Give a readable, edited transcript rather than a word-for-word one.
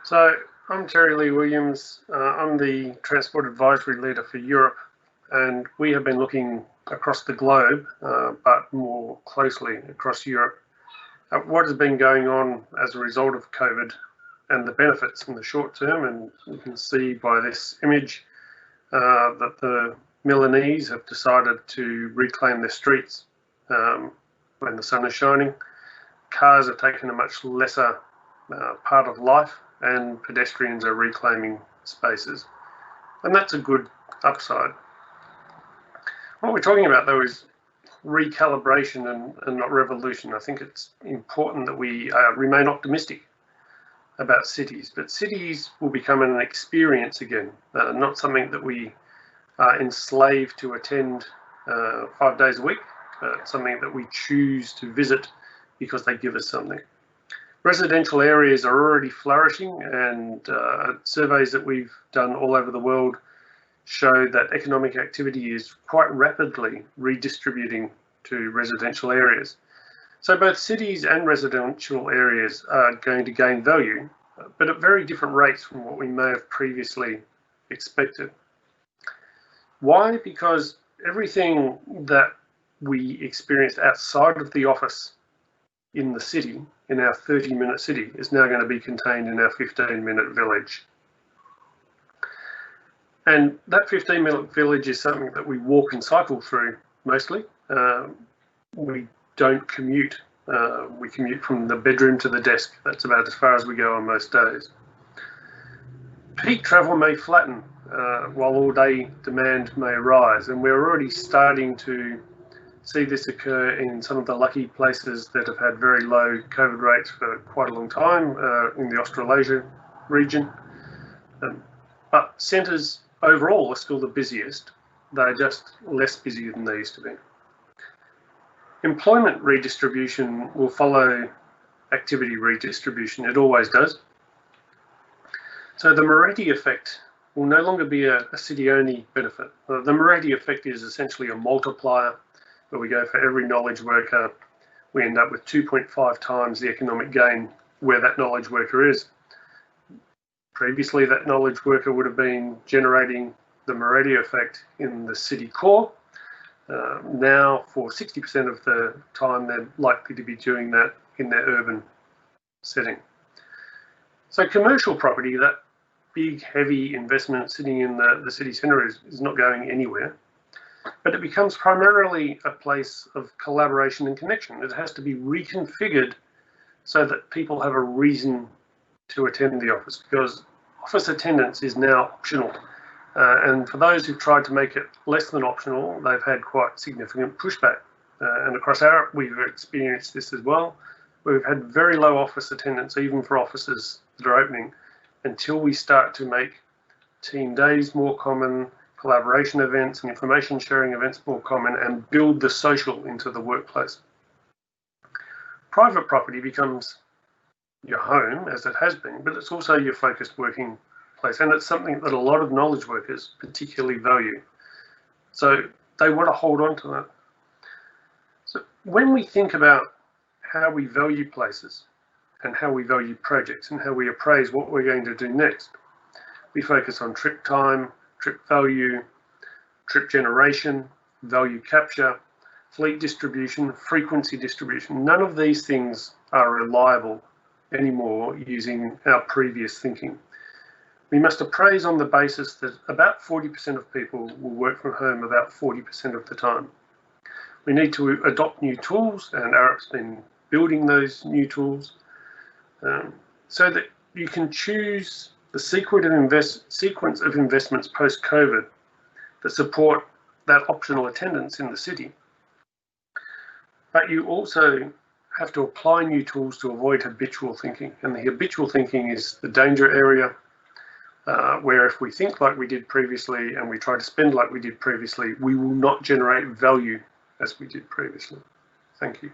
So I'm Terry Lee Williams. I'm the Transport Advisory Leader for Europe, and we have been looking across the globe, but more closely across Europe, at what has been going on as a result of COVID and the benefits in the short term. And you can see by this image that the Milanese have decided to reclaim their streets when the sun is shining. Cars have taken a much lesser part of life, and pedestrians are reclaiming spaces. And that's a good upside. What we're talking about, though, is recalibration and not revolution. I think it's important that we remain optimistic about cities, but cities will become an experience again, not something that we are enslaved to attend 5 days a week, but something that we choose to visit because they give us something. Residential areas are already flourishing, and surveys that we've done all over the world show that economic activity is quite rapidly redistributing to residential areas. So both cities and residential areas are going to gain value, but at very different rates from what we may have previously expected. Why? Because everything that we experienced outside of the office in the city, in our 30-minute city, is now going to be contained in our 15-minute village. And that 15-minute village is something that we walk and cycle through mostly. We don't commute. We commute from the bedroom to the desk. That's about as far as we go on most days. Peak travel may flatten while all-day demand may rise, and we're already starting to see this occur in some of the lucky places that have had very low COVID rates for quite a long time in the Australasia region. But centres overall are still the busiest. They're just less busy than they used to be. Employment redistribution will follow activity redistribution. It always does. So the Moretti effect will no longer be a city-only benefit. The Moretti effect is essentially a multiplier, where we go for every knowledge worker, we end up with 2.5 times the economic gain where that knowledge worker is. Previously, that knowledge worker would have been generating the Moretti effect in the city core. Now, for 60% of the time, they're likely to be doing that in their urban setting. So commercial property, that big, heavy investment sitting in the city centre is not going anywhere. But it becomes primarily a place of collaboration and connection. It has to be reconfigured so that people have a reason to attend the office, because office attendance is now optional. And for those who've tried to make it less than optional, they've had quite significant pushback. And across Arup, we've experienced this as well. We've had very low office attendance, even for offices that are opening, until we start to make team days more common, collaboration events and information sharing events more common, and build the social into the workplace. Private property becomes your home, as it has been, but it's also your focused working place, and it's something that a lot of knowledge workers particularly value. So they want to hold on to that. So when we think about how we value places and how we value projects and how we appraise what we're going to do next, we focus on trip time, trip value, trip generation, value capture, fleet distribution, frequency distribution. None of these things are reliable anymore using our previous thinking. We must appraise on the basis that about 40% of people will work from home about 40% of the time. We need to adopt new tools, and Arup's been building those new tools so that you can choose the sequence of investments post-COVID that support that optional attendance in the city. But you also have to apply new tools to avoid habitual thinking. And the habitual thinking is the danger area, where if we think like we did previously and we try to spend like we did previously, we will not generate value as we did previously. Thank you.